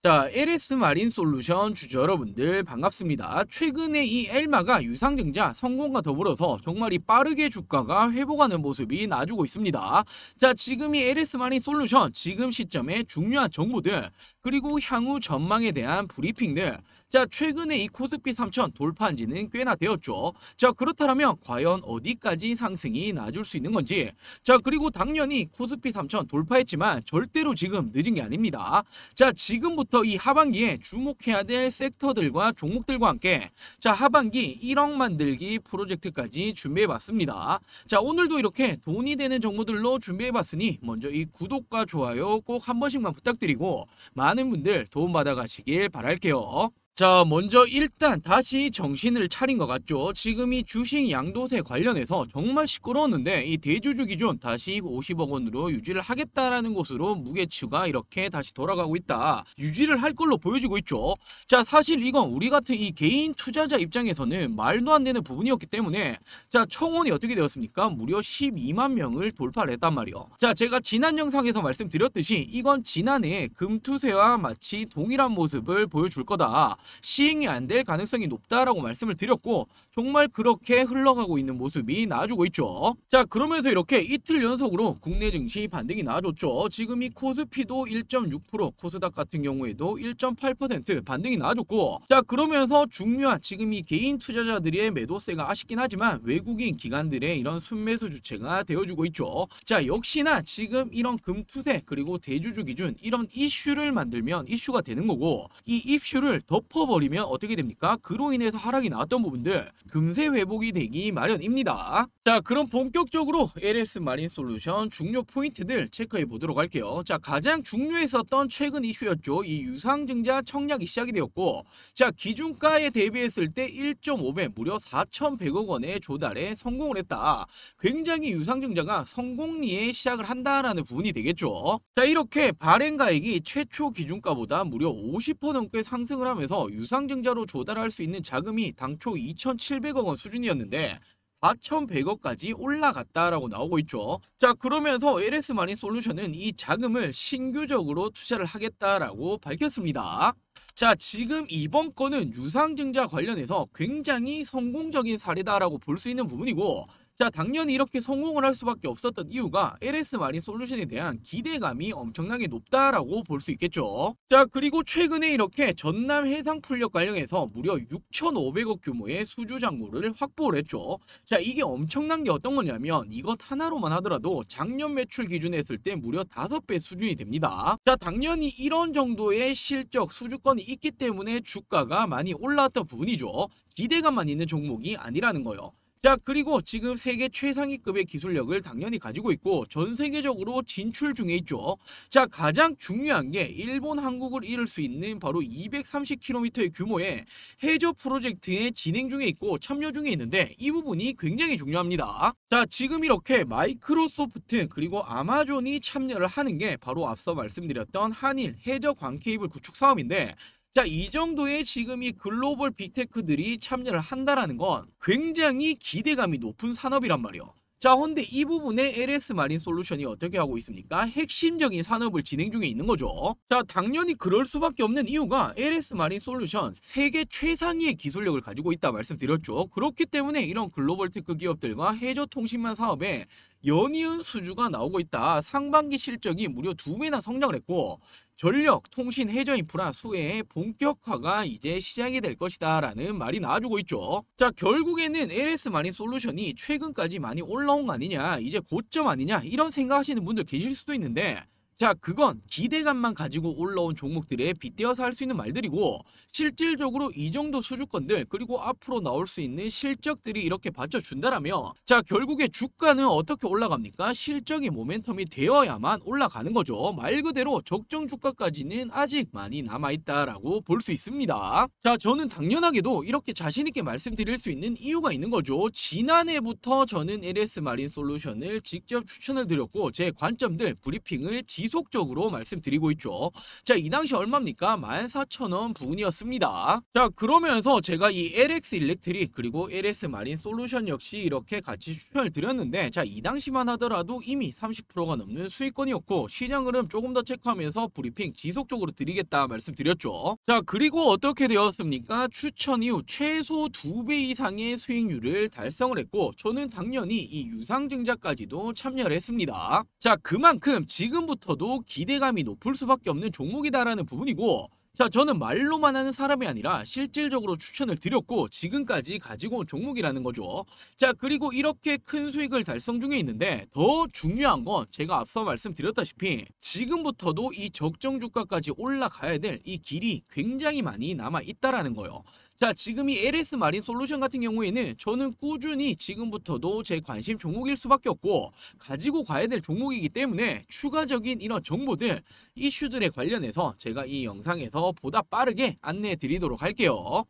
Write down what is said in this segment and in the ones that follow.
자, LS 마린 솔루션 주주 여러분들 반갑습니다. 최근에 이 엘마가 유상증자 성공과 더불어서 정말 이 빠르게 주가가 회복하는 모습이 나주고 있습니다. 자, 지금 이 LS 마린 솔루션 지금 시점에 중요한 정보들 그리고 향후 전망에 대한 브리핑들, 자, 최근에 이 코스피 3000 돌파한 지는 꽤나 되었죠. 자, 그렇다면 과연 어디까지 상승이 나줄 수 있는 건지, 자, 그리고 당연히 코스피 3000 돌파했지만 절대로 지금 늦은 게 아닙니다. 자, 지금부터 이 하반기에 주목해야 될 섹터들과 종목들과 함께, 자, 하반기 1억 만들기 프로젝트까지 준비해봤습니다. 자, 오늘도 이렇게 돈이 되는 정보들로 준비해봤으니 먼저 이 구독과 좋아요 꼭 한 번씩만 부탁드리고 많은 분들 도움받아 가시길 바랄게요. 자, 먼저 일단 다시 정신을 차린 것 같죠. 지금 이 주식 양도세 관련해서 정말 시끄러웠는데 이 대주주 기준 다시 50억 원으로 유지를 하겠다라는 곳으로 무게추가 이렇게 다시 돌아가고 있다. 유지를 할 걸로 보여지고 있죠. 자, 사실 이건 우리 같은 이 개인 투자자 입장에서는 말도 안 되는 부분이었기 때문에, 자, 청원이 어떻게 되었습니까? 무려 12만 명을 돌파를 했단 말이요. 자, 제가 지난 영상에서 말씀드렸듯이 이건 지난해 금투세와 마치 동일한 모습을 보여줄 거다. 시행이 안 될 가능성이 높다라고 말씀을 드렸고 정말 그렇게 흘러가고 있는 모습이 나와주고 있죠. 자, 그러면서 이렇게 이틀 연속으로 국내 증시 반등이 나와줬죠. 지금 이 코스피도 1.6%, 코스닥 같은 경우에도 1.8% 반등이 나와줬고, 자, 그러면서 중요한 지금 이 개인 투자자들의 매도세가 아쉽긴 하지만 외국인 기관들의 이런 순매수 주체가 되어주고 있죠. 자, 역시나 지금 이런 금투세 그리고 대주주 기준 이런 이슈를 만들면 이슈가 되는 거고, 이 이슈를 덮어버리면 어떻게 됩니까? 그로 인해서 하락이 나왔던 부분들 금세 회복이 되기 마련입니다. 자, 그럼 본격적으로 LS 마린 솔루션 중요 포인트들 체크해 보도록 할게요. 자, 가장 중요했었던 최근 이슈였죠. 이 유상증자 청약이 시작이 되었고, 자, 기준가에 대비했을 때 1.5배 무려 4,100억 원의 조달에 성공을 했다. 굉장히 유상증자가 성공리에 시작을 한다라는 부분이 되겠죠. 자, 이렇게 발행가액이 최초 기준가보다 무려 50% 넘게 상승을 하면서 유상증자로 조달할 수 있는 자금이 당초 2,700억 원 수준이었는데 4,100억까지 올라갔다라고 나오고 있죠. 자, 그러면서 LS 마린 솔루션은 이 자금을 신규적으로 투자를 하겠다라고 밝혔습니다. 자, 지금 이번 건은 유상증자 관련해서 굉장히 성공적인 사례다라고 볼 수 있는 부분이고, 자, 당연히 이렇게 성공을 할 수밖에 없었던 이유가 LS 마린 솔루션에 대한 기대감이 엄청나게 높다라고 볼 수 있겠죠. 자, 그리고 최근에 이렇게 전남 해상풍력 관련해서 무려 6,500억 규모의 수주 잔고를 확보를 했죠. 자, 이게 엄청난 게 어떤 거냐면 이것 하나로만 하더라도 작년 매출 기준에 했을 때 무려 5배 수준이 됩니다. 자, 당연히 이런 정도의 실적 수주권이 있기 때문에 주가가 많이 올라왔던 부분이죠. 기대감만 있는 종목이 아니라는 거예요. 자, 그리고 지금 세계 최상위급의 기술력을 당연히 가지고 있고 전 세계적으로 진출 중에 있죠. 자, 가장 중요한 게 일본 한국을 이룰 수 있는 바로 230km의 규모의 해저 프로젝트에 진행 중에 있고 참여 중에 있는데 이 부분이 굉장히 중요합니다. 자, 지금 이렇게 마이크로소프트 그리고 아마존이 참여를 하는 게 바로 앞서 말씀드렸던 한일 해저 광케이블 구축 사업인데, 자, 이 정도의 지금 이 글로벌 빅테크들이 참여를 한다라는 건 굉장히 기대감이 높은 산업이란 말이에요. 자, 근데 이 부분에 LS 마린 솔루션이 어떻게 하고 있습니까? 핵심적인 산업을 진행 중에 있는 거죠. 자, 당연히 그럴 수밖에 없는 이유가 LS 마린 솔루션 세계 최상위의 기술력을 가지고 있다 말씀드렸죠. 그렇기 때문에 이런 글로벌 테크 기업들과 해저 통신망 사업에 연이은 수주가 나오고 있다. 상반기 실적이 무려 2배나 성장을 했고 전력, 통신, 해저 인프라 수혜의 본격화가 이제 시작이 될 것이다 라는 말이 나와주고 있죠. 자, 결국에는 LS 마린 솔루션이 최근까지 많이 올라온 거 아니냐, 이제 고점 아니냐 이런 생각하시는 분들 계실 수도 있는데, 자, 그건 기대감만 가지고 올라온 종목들에 빗대어서 할 수 있는 말들이고, 실질적으로 이 정도 수주권들 그리고 앞으로 나올 수 있는 실적들이 이렇게 받쳐준다라면, 자, 결국에 주가는 어떻게 올라갑니까? 실적이 모멘텀이 되어야만 올라가는 거죠. 말 그대로 적정 주가까지는 아직 많이 남아있다라고 볼 수 있습니다. 자, 저는 당연하게도 이렇게 자신있게 말씀드릴 수 있는 이유가 있는 거죠. 지난해부터 저는 LS 마린 솔루션을 직접 추천을 드렸고 제 관점들 브리핑을 지속적으로 말씀드리고 있죠. 자, 이 당시 얼마입니까? 14,000원 부근이었습니다. 자, 그러면서 제가 이 LX 일렉트릭 그리고 LS 마린 솔루션 역시 이렇게 같이 추천을 드렸는데, 자, 이 당시만 하더라도 이미 30%가 넘는 수익권이었고 시장 흐름 조금 더 체크하면서 브리핑 지속적으로 드리겠다 말씀드렸죠. 자, 그리고 어떻게 되었습니까? 추천 이후 최소 2배 이상의 수익률을 달성을 했고 저는 당연히 이 유상증자까지도 참여를 했습니다. 자, 그만큼 지금부터도 기대감이 높을 수밖에 없는 종목이다라는 부분이고, 자, 저는 말로만 하는 사람이 아니라 실질적으로 추천을 드렸고 지금까지 가지고 온 종목이라는 거죠. 자, 그리고 이렇게 큰 수익을 달성 중에 있는데 더 중요한 건 제가 앞서 말씀드렸다시피 지금부터도 이 적정 주가까지 올라가야 될 이 길이 굉장히 많이 남아 있다라는 거예요. 자, 지금 이 LS 마린 솔루션 같은 경우에는 저는 꾸준히 지금부터도 제 관심 종목일 수밖에 없고 가지고 가야 될 종목이기 때문에 추가적인 이런 정보들, 이슈들에 관련해서 제가 이 영상에서 보다 빠르게 안내해 드리도록 할게요.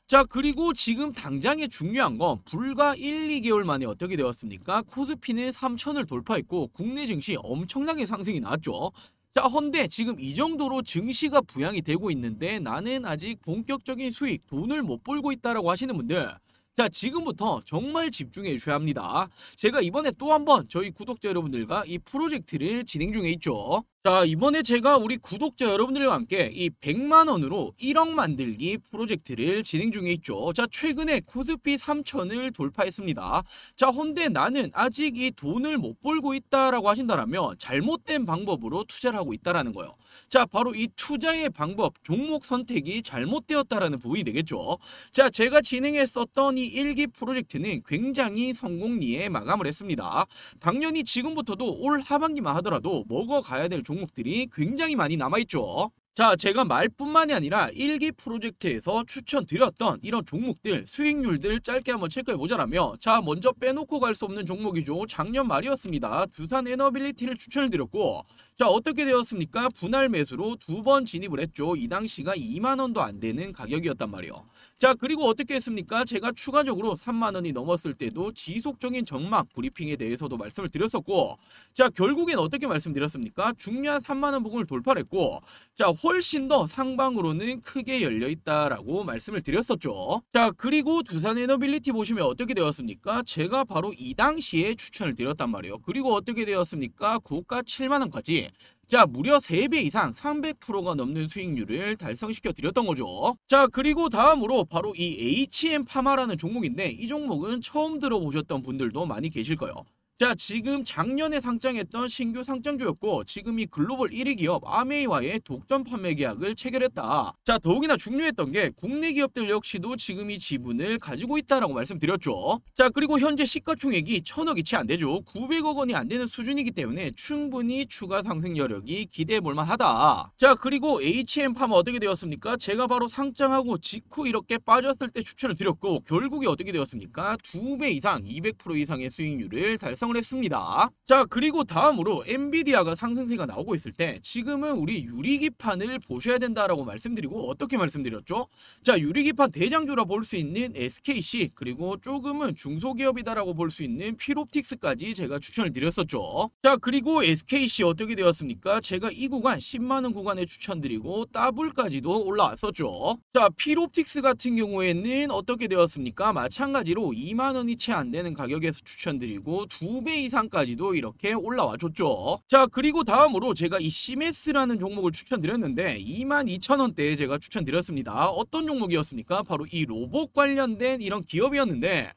자, 그리고 지금 당장의 중요한 건 불과 1, 2개월 만에 어떻게 되었습니까? 코스피는 3,000을 돌파했고 국내 증시 엄청나게 상승이 나왔죠. 자, 헌데 지금 이 정도로 증시가 부양이 되고 있는데 나는 아직 본격적인 수익, 돈을 못 벌고 있다라고 하시는 분들, 자, 지금부터 정말 집중해 주셔야 합니다. 제가 이번에 또 한번 저희 구독자 여러분들과 이 프로젝트를 진행 중에 있죠. 자, 이번에 제가 우리 구독자 여러분들과 함께 이 100만원으로 1억 만들기 프로젝트를 진행 중에 있죠. 자, 최근에 코스피 3,000을 돌파했습니다. 자, 헌데 나는 아직 이 돈을 못 벌고 있다라고 하신다면 잘못된 방법으로 투자를 하고 있다라는 거예요. 자, 바로 이 투자의 방법, 종목 선택이 잘못되었다라는 부분이 되겠죠. 자, 제가 진행했었던 이 1기 프로젝트는 굉장히 성공리에 마감을 했습니다. 당연히 지금부터도 올 하반기만 하더라도 먹어가야 될 종목들이 굉장히 많이 남아있죠. 자, 제가 말뿐만이 아니라 1기 프로젝트에서 추천드렸던 이런 종목들 수익률들 짧게 한번 체크해보자라면, 자, 먼저 빼놓고 갈 수 없는 종목이죠. 작년 말이었습니다. 두산 에너빌리티를 추천을 드렸고, 자, 어떻게 되었습니까? 분할 매수로 2번 진입을 했죠. 이 당시가 2만원도 안 되는 가격이었단 말이에요. 자, 그리고 어떻게 했습니까? 제가 추가적으로 3만원이 넘었을 때도 지속적인 전망 브리핑에 대해서도 말씀을 드렸었고, 자, 결국엔 어떻게 말씀드렸습니까? 중요한 3만원 부분을 돌파를 했고, 자, 훨씬 더 상방으로는 크게 열려있다라고 말씀을 드렸었죠. 자, 그리고 두산 에너빌리티 보시면 어떻게 되었습니까? 제가 바로 이 당시에 추천을 드렸단 말이에요. 그리고 어떻게 되었습니까? 고가 7만원까지, 자, 무려 3배 이상 300%가 넘는 수익률을 달성시켜 드렸던 거죠. 자, 그리고 다음으로 바로 이 HM파마라는 종목인데 이 종목은 처음 들어보셨던 분들도 많이 계실 거예요. 자, 지금 작년에 상장했던 신규 상장주였고 지금 이 글로벌 1위 기업 아메이와의 독점 판매 계약을 체결했다. 자, 더욱이나 중요했던 게 국내 기업들 역시도 지금 이 지분을 가지고 있다라고 말씀드렸죠. 자, 그리고 현재 시가총액이 1,000억이 채 안 되죠. 900억 원이 안 되는 수준이기 때문에 충분히 추가 상승 여력이 기대해 볼 만하다. 자, 그리고 HM파마 어떻게 되었습니까? 제가 바로 상장하고 직후 이렇게 빠졌을 때 추천을 드렸고 결국에 어떻게 되었습니까? 2배 이상 200% 이상의 수익률을 달성 했습니다. 자, 그리고 다음으로 엔비디아가 상승세가 나오고 있을 때 지금은 우리 유리기판을 보셔야 된다라고 말씀드리고 어떻게 말씀드렸죠? 자, 유리기판 대장주라 볼 수 있는 SKC 그리고 조금은 중소기업이다라고 볼 수 있는 필옵틱스까지 제가 추천을 드렸었죠. 자, 그리고 SKC 어떻게 되었습니까? 제가 이 구간 10만원 구간에 추천드리고 더블까지도 올라왔었죠. 자, 필옵틱스 같은 경우에는 어떻게 되었습니까? 마찬가지로 2만원이 채 안 되는 가격에서 추천드리고 2배 이상까지도 이렇게 올라와 줬죠. 자, 그리고 다음으로 제가 이 시메스라는 종목을 추천드렸는데 22,000원대에 제가 추천드렸습니다. 어떤 종목이었습니까? 바로 이 로봇 관련된 이런 기업이었는데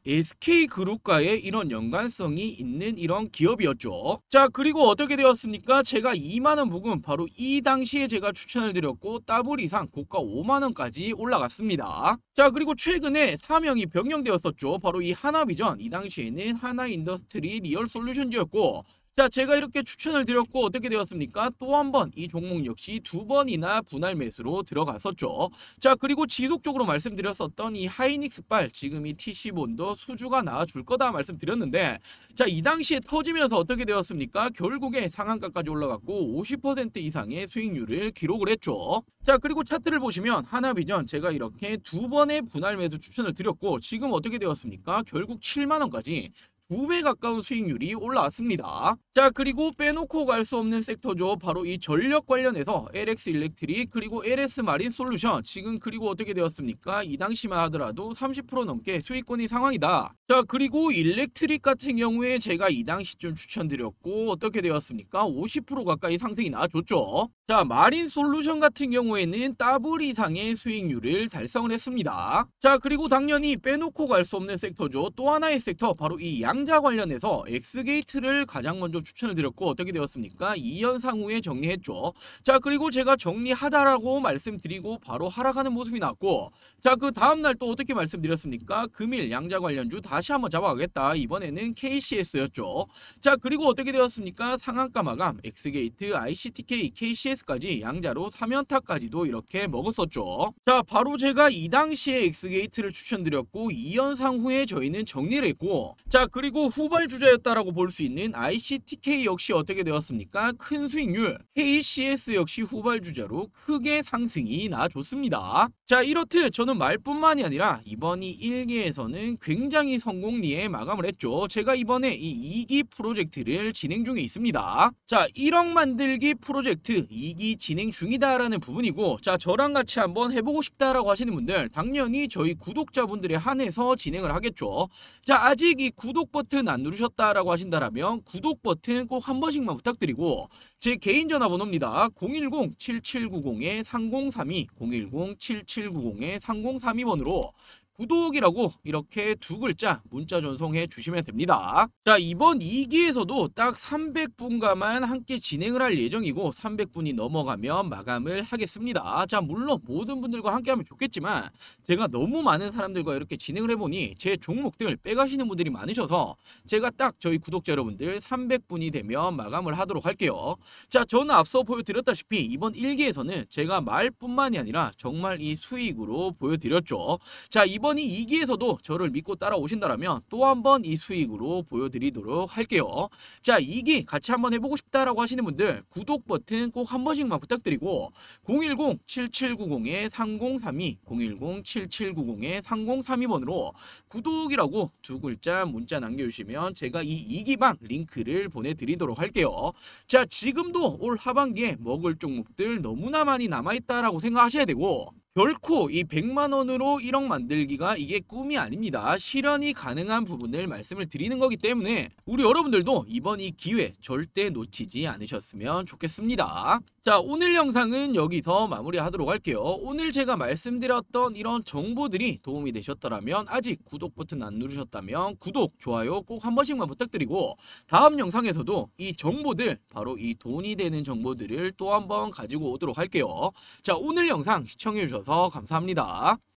SK그룹과의 이런 연관성이 있는 이런 기업이었죠. 자, 그리고 어떻게 되었습니까? 제가 2만원 부근 바로 이 당시에 제가 추천을 드렸고 더블 이상 고가 5만원까지 올라갔습니다. 자, 그리고 최근에 사명이 변경되었었죠. 바로 이 하나비전, 이 당시에는 하나인더스트리 리얼솔루션즈였고, 자, 제가 이렇게 추천을 드렸고 어떻게 되었습니까? 또 한 번 이 종목 역시 2번이나 분할 매수로 들어갔었죠. 자, 그리고 지속적으로 말씀드렸었던 이 하이닉스발 지금 이 TC본도 수주가 나와줄 거다 말씀드렸는데, 자, 이 당시에 터지면서 어떻게 되었습니까? 결국에 상한가까지 올라갔고 50% 이상의 수익률을 기록을 했죠. 자, 그리고 차트를 보시면 하나비전 제가 이렇게 2번의 분할 매수 추천을 드렸고 지금 어떻게 되었습니까? 결국 7만원까지 2배 가까운 수익률이 올라왔습니다. 자, 그리고 빼놓고 갈 수 없는 섹터죠. 바로 이 전력 관련해서 LX 일렉트릭 그리고 LS 마린 솔루션, 지금 그리고 어떻게 되었습니까? 이 당시만 하더라도 30% 넘게 수익권인 상황이다. 자, 그리고 일렉트릭 같은 경우에 제가 이 당시쯤 추천드렸고 어떻게 되었습니까? 50% 가까이 상승이 나와줬죠. 자, 마린 솔루션 같은 경우에는 더블 이상의 수익률을 달성을 했습니다. 자, 그리고 당연히 빼놓고 갈 수 없는 섹터죠. 또 하나의 섹터, 바로 이 양자 관련해서 엑스게이트를 가장 먼저 추천을 드렸고 어떻게 되었습니까? 2연상 후에 정리했죠. 자, 그리고 제가 정리하다라고 말씀드리고 바로 하락하는 모습이 나왔고, 자, 그 다음날 또 어떻게 말씀드렸습니까? 금일 양자 관련주 다시 한번 잡아가겠다. 이번에는 KCS였죠. 자, 그리고 어떻게 되었습니까? 상한가 마감, 엑스게이트, ICTK, KCS까지 양자로 3연타까지도 이렇게 먹었었죠. 자, 바로 제가 이 당시에 엑스게이트를 추천드렸고 2연상 후에 저희는 정리를 했고, 자, 그리고 후발주자였다라고 볼 수 있는 ICTK 역시 어떻게 되었습니까? 큰 수익률, KCS 역시 후발주자로 크게 상승이 나줬습니다. 자, 이렇듯 저는 말뿐만이 아니라 이번이 1기에서는 굉장히 성공리에 마감을 했죠. 제가 이번에 이 2기 프로젝트를 진행 중에 있습니다. 자, 1억 만들기 프로젝트 2기 진행 중이다라는 부분이고, 자, 저랑 같이 한번 해보고 싶다라고 하시는 분들 당연히 저희 구독자분들에 한해서 진행을 하겠죠. 자, 아직 이 구독 버튼 안 누르셨다라고 하신다라면 구독 버튼 꼭 한 번씩만 부탁드리고, 제 개인 전화번호입니다. 010-7790-3032, 010-7790-3032번으로 구독이라고 이렇게 두 글자 문자 전송해 주시면 됩니다. 자, 이번 2기에서도 딱 300분과만 함께 진행을 할 예정이고 300분이 넘어가면 마감을 하겠습니다. 자, 물론 모든 분들과 함께 하면 좋겠지만 제가 너무 많은 사람들과 이렇게 진행을 해보니 제 종목들 빼가시는 분들이 많으셔서 제가 딱 저희 구독자 여러분들 300분이 되면 마감을 하도록 할게요. 자, 저는 앞서 보여드렸다시피 이번 1기에서는 제가 말뿐만이 아니라 정말 이 수익으로 보여드렸죠. 자, 이번이 2기에서도 저를 믿고 따라오신다면 또 한 번 이 수익으로 보여드리도록 할게요. 자, 2기 같이 한번 해보고 싶다라고 하시는 분들 구독 버튼 꼭 한 번씩만 부탁드리고 010-7790-3032, 010-7790-3032번으로 구독이라고 두 글자 문자 남겨주시면 제가 이 2기방 링크를 보내드리도록 할게요. 자, 지금도 올 하반기에 먹을 종목들 너무나 많이 남아있다라고 생각하셔야 되고, 결코 이 100만원으로 1억 만들기가 이게 꿈이 아닙니다. 실현이 가능한 부분을 말씀을 드리는 거기 때문에 우리 여러분들도 이번 이 기회 절대 놓치지 않으셨으면 좋겠습니다. 자, 오늘 영상은 여기서 마무리하도록 할게요. 오늘 제가 말씀드렸던 이런 정보들이 도움이 되셨더라면, 아직 구독 버튼 안 누르셨다면 구독, 좋아요 꼭 한 번씩만 부탁드리고, 다음 영상에서도 이 정보들, 바로 이 돈이 되는 정보들을 또 한 번 가지고 오도록 할게요. 자, 오늘 영상 시청해주셔서 감사합니다.